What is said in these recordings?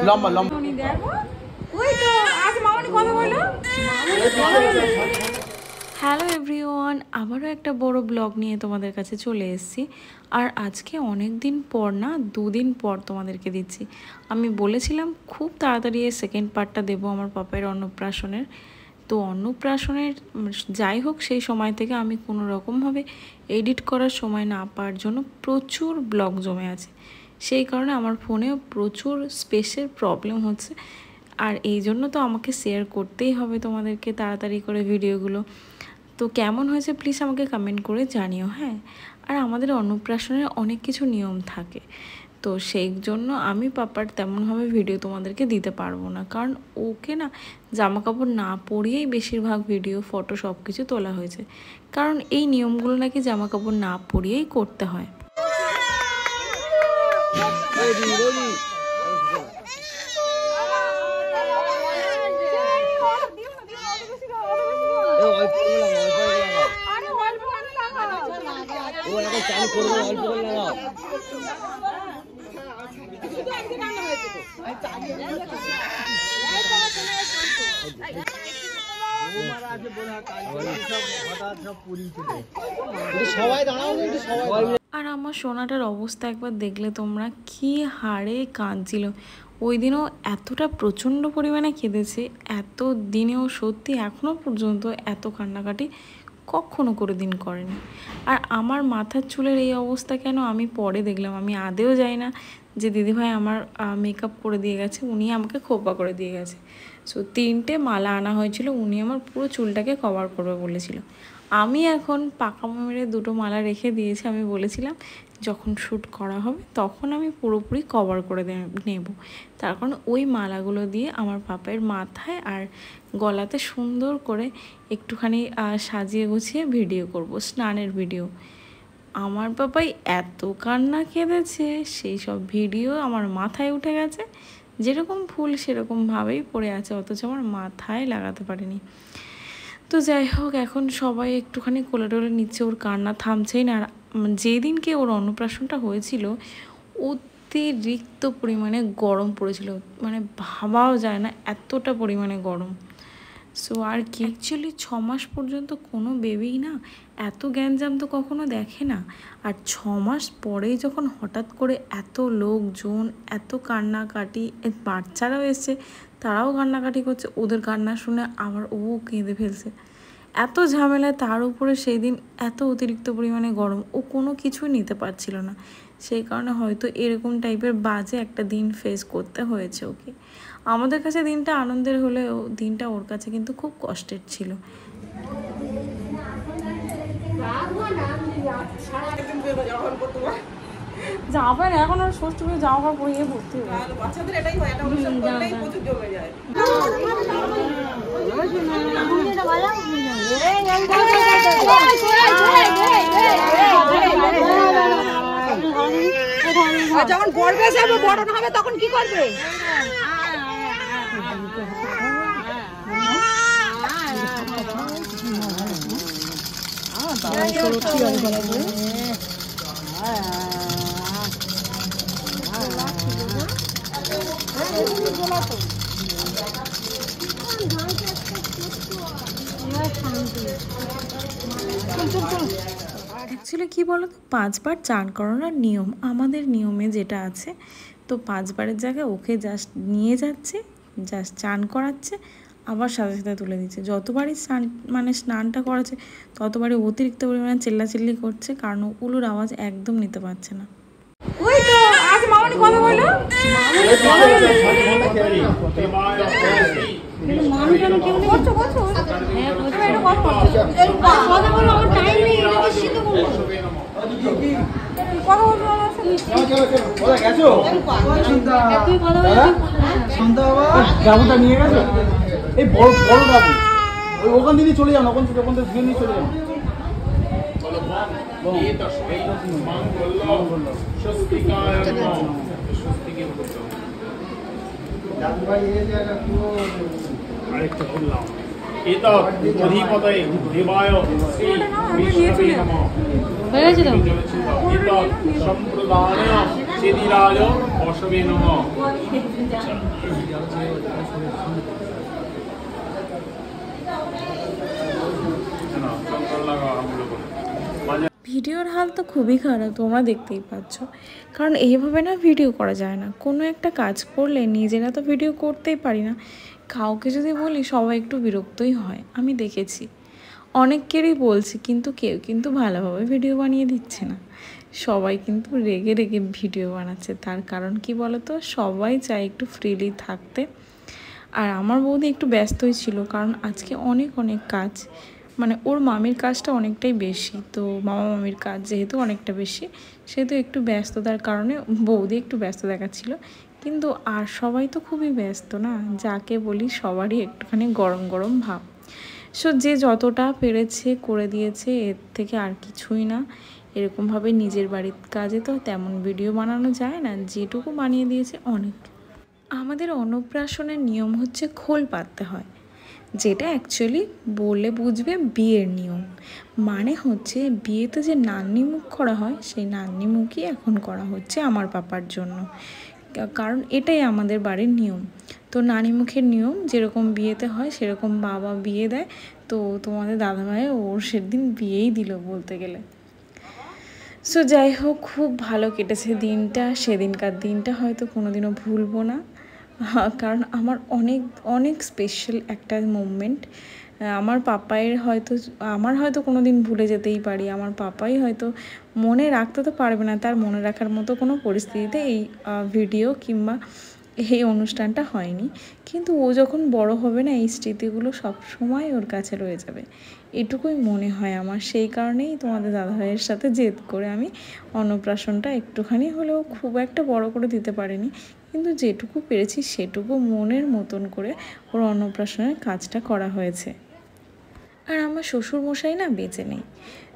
লম্বা লম্বা hello everyone, আবারও একটা বড় ব্লগ নিয়ে তোমাদের কাছে চলে এসেছি। আর আজকে অনেক দিন পর না, 2 দিন পর তোমাদেরকে দিচ্ছি। আমি বলেছিলাম খুব তাড়াতাড়ি এই সেকেন্ড পার্টটা দেবো আমার পাপায়ের অন্নপ্রাশনের। তো অন্নপ্রাশনের যাই হোক, সেই সময় থেকে আমি কোনো রকমভাবে এডিট করার সময় না পাওয়ার জন্য প্রচুর ব্লগ জমে আছে। সেই কারণে আমার ফোনেও প্রচুর স্পেসের প্রবলেম হচ্ছে। আর এই জন্য তো আমাকে শেয়ার করতেই হবে তোমাদেরকে তাড়াতাড়ি করে ভিডিওগুলো। তো কেমন হয়েছে প্লিজ আমাকে কমেন্ট করে জানিও। হ্যাঁ, আর আমাদের অন্নপ্রাশনের অনেক কিছু নিয়ম থাকে, তো সেই জন্য আমি পাপার তেমনভাবে ভিডিও তোমাদেরকে দিতে পারবো না, কারণ ওকে না জামা কাপড় না পরিয়েই বেশিরভাগ ভিডিও ফটো সব কিছু তোলা হয়েছে। কারণ এই নিয়মগুলো নাকি জামা কাপড় না পরিয়েই করতে হয়। আর আমার সোনাটার অবস্থা একবার দেখলে তোমরা, কি হাড়ে কাঁদছিল। ওই দিনও এতটা প্রচণ্ড পরিমাণে কেঁদেছে, এত দিনেও সত্যি এখনও পর্যন্ত এত কান্নাকাটি কখনো করে দিন করেনি। আর আমার মাথার চুলের এই অবস্থা কেন আমি পরে দেখলাম। আমি আদেও যাই না যে দিদিভাই আমার মেকআপ করে দিয়ে গেছে, উনি আমাকে খোপা করে দিয়ে গেছে। সো 3টে মালা আনা হয়েছিল, উনি আমার পুরো চুলটাকে কভার করবে বলেছিল। আমি এখন পাকা মেরে 2টো মালা রেখে দিয়েছি। আমি বলেছিলাম যখন শ্যুট করা হবে তখন আমি পুরোপুরি কভার করে নেব। তার কারণ ওই মালাগুলো দিয়ে আমার পাপায়ের মাথায় আর গলাতে সুন্দর করে একটুখানি সাজিয়ে গুছিয়ে ভিডিও করব, স্নানের ভিডিও। আমার পাপাই এত কান্না কেঁদেছে, সেই সব ভিডিও আমার মাথায় উঠে গেছে। যেরকম ফুল সেরকমভাবেই পড়ে আছে, অথচ আমার মাথায় লাগাতে পারিনি। তো যাই হোক, এখন সবাই একটুখানি কোলে টোলে নিচ্ছে, ওর কান্না থামছেই না। আর যেই দিনকে ওর অন্নপ্রাশনটা হয়েছিল অতিরিক্ত পরিমাণে গরম পড়েছিল, মানে ভাবাও যায় না এতটা পরিমাণে গরম। সো আর কি, অ্যাকচুয়ালি 6 মাস পর্যন্ত কোনো বেবি না এত গ্যাঞ্জাম তো কখনো দেখে না। আর 6 মাস পরেই যখন হঠাৎ করে এত লোকজন, এত কান্নাকাটি, বাচ্চারাও এসছে, তারাও কান্নাকাটি করছে, ওদের কান্না শুনে আবার ও কেঁদে ফেলছে। এত ঝামেলা, তার উপরে সেই দিন এত অতিরিক্ত পরিমাণে গরম, ও কোনো কিছুই নিতে পারছিল না। সেই কারণে হয়তো এরকম টাইপের বাজে একটা দিন ফেস করতে হয়েছে ওকে। আমাদের কাছে দিনটা আনন্দের হলেও দিনটা ওর কাছে কিন্তু খুব কষ্টের ছিল। যাবেন এখন আর ষষ্ঠ করে যাওয়া কাপড় পরিয়ে ভর্তি হবে। বাচ্চাদের এটাই হয়, এটা অনুসরণ করলেই প্রচুর জমে যায়। যখন গর্বে যাবে, বড় হবে, তখন কি করবে? অ্যাকচুয়ালি কী বলো তো, 5 বার চান করানোর নিয়ম আমাদের নিয়মে যেটা আছে। তো 5 বারের জায়গায় ওকে জাস্ট নিয়ে যাচ্ছে, জাস্ট চান করাচ্ছে, আবার সাথে সাথে তুলে দিচ্ছে। যতবারই স্নানটা করাচ্ছে ততবারই অতিরিক্ত পরিমাণে চিল্লাচিল্লি করছে, কারণ উলুর আওয়াজ একদম নিতে পারছে না। ওই তো আজ মামনি কথা বললো, ডাবুটা নিয়ে গেছে, এই বড় বড় ডাবু, ওখান থেকে চলে যান, ওখান থেকে ধুয়ে নিয়ে চলে যান। আরেকটা করলাম एतत् अधिपतये देवाय श्री विष्णवे नमः एतत् संप्रदाय सिद्धिराज बसवे नमः ভিডিওর হাল তো খুবই খারাপ, তোমরা দেখতেই পাচ্ছ। কারণ এইভাবে না ভিডিও করা যায় না। কোনো একটা কাজ করলে নিজেরা তো ভিডিও করতেই পারি না, কাউকে যদি বলি সবাই একটু বিরক্তই হয়। আমি দেখেছি অনেকেরই বলছি, কিন্তু কেউ কিন্তু ভালোভাবে ভিডিও বানিয়ে দিচ্ছে না। সবাই কিন্তু রেগে রেগে ভিডিও বানাচ্ছে। তার কারণ কি বলো তো, সবাই চায় একটু ফ্রিলি থাকতে। আর আমার বৌদি একটু ব্যস্তই ছিল, কারণ আজকে অনেক কাজ, মানে ওর মামির কাজটা অনেকটাই বেশি। তো মামা মামির কাজ যেহেতু অনেকটা বেশি, সেহেতু একটু ব্যস্ততার কারণে বৌদি একটু ব্যস্ত দেখাচ্ছিল। কিন্তু আর সবাই তো খুবই ব্যস্ত না, যাকে বলি সবারই একটুখানি গরম ভাব। সো যে যতটা পেরেছে করে দিয়েছে, এর থেকে আর কিছুই না। এরকমভাবে নিজের বাড়ির কাজে তো তেমন ভিডিও বানানো যায় না, যেটুকু বানিয়ে দিয়েছে অনেক। আমাদের অন্নপ্রাশনের নিয়ম হচ্ছে খোল পাততে হয়, যেটা অ্যাকচুয়ালি বললে বুঝবে বিয়ের নিয়ম। মানে হচ্ছে বিয়েতে যে নান্নি মুখ করা হয়, সেই নান্নি মুখই এখন করা হচ্ছে আমার পাপার জন্য, কারণ এটাই আমাদের বাড়ির নিয়ম। তো নানি মুখের নিয়ম যেরকম বিয়েতে হয় সেরকম বাবা বিয়ে দেয়। তো তোমাদের দাদাভাই ওর সেদিন বিয়েই দিল বলতে গেলে। সো যাই হোক, খুব ভালো কেটেছে দিনটা। সেদিনকার দিনটা হয়তো কোনোদিনও ভুলবো না, কারণ আমার অনেক স্পেশাল একটা মোমেন্ট। আমার পাপায়ের আমার হয়তো কোনো দিন ভুলে যেতেই পারি, আমার পাপাই হয়তো মনে রাখতে তো পারবে না, তার মনে রাখার মতো কোনো পরিস্থিতিতে এই ভিডিও কিংবা এই অনুষ্ঠানটা হয়নি। কিন্তু ও যখন বড় হবে না, এই স্মৃতিগুলো সব সময় ওর কাছে রয়ে যাবে, এটুকুই মনে হয় আমার। সেই কারণেই তোমাদের দাদাভাইয়ের সাথে জেদ করে আমি অন্নপ্রাশনটা একটুখানি হলেও, খুব একটা বড় করে দিতে পারিনি, কিন্তু যেটুকু পেরেছি সেটুকু মনের মতন করে ওর অন্নপ্রাশনের কাজটা করা হয়েছে। আর আমার শ্বশুরমশাই না বেঁচে নেই।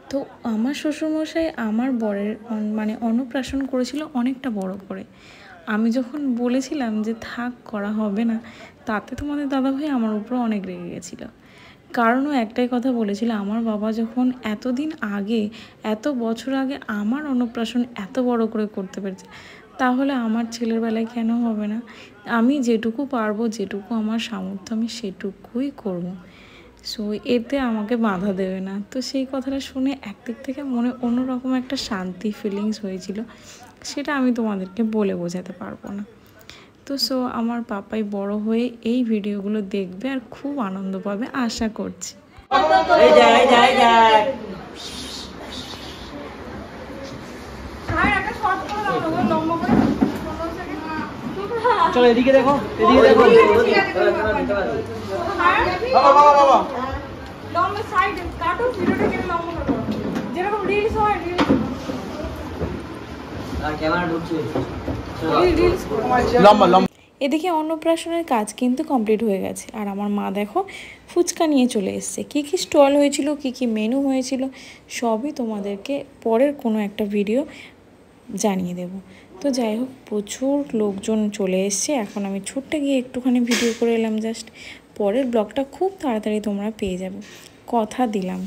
তো আমার শ্বশুরমশাই আমার বরের মানে অন্নপ্রাশন করেছিল অনেকটা বড় করে। আমি যখন বলেছিলাম যে থাক করা হবে না, তাতে তোমাদের দাদাভাই আমার উপর অনেক রেগে গেছিলো। কারণও একটাই কথা বলেছিল, আমার বাবা যখন এতদিন আগে, এত বছর আগে আমার অন্নপ্রাশন এত বড় করে করতে পেরেছে, তাহলে আমার ছেলের বেলায় কেন হবে না? আমি যেটুকু পারবো, যেটুকু আমার সামর্থ্য, আমি সেটুকুই করব। সো এতে আমাকে বাধা দেবে না। তো সেই কথাটা শুনে একদিক থেকে মনে অন্যরকম একটা শান্তি ফিলিংস হয়েছিল, সেটা আমি তোমাদেরকে বলে বোঝাতে পারবো না। তো সো আমার পাপাই বড় হয়ে এই ভিডিওগুলো দেখবে আর খুব আনন্দ পাবে আশা করছি। চলো এদিকে দেখো, এদিকে দেখো। বাবা বাবা বাবা লম্বা সাইড কাটো, ভিডিওটা কেটে লম্বা করো, যেরকম রিলস হয় রিলস। আর ক্যামেরা ঢুকছে, রিলস লম্বা লম্বা। এদিকে অন্নপ্রাশনের কাজ কিন্তু কমপ্লিট হয়ে গেছে। আর আমার মা দেখো ফুচকা নিয়ে চলে এসছে। কী কী স্টল হয়েছিল, কী মেনু হয়েছিল, সবই তোমাদেরকে পরের কোনো একটা ভিডিও জানিয়ে দেব। তো যাই হোক, প্রচুর লোকজন চলে এসছে। এখন আমি ছুটতে গিয়ে একটুখানি ভিডিও করে এলাম জাস্ট। পরের ব্লগটা খুব তাড়াতাড়ি তোমরা পেয়ে যাবে, কথা দিলাম।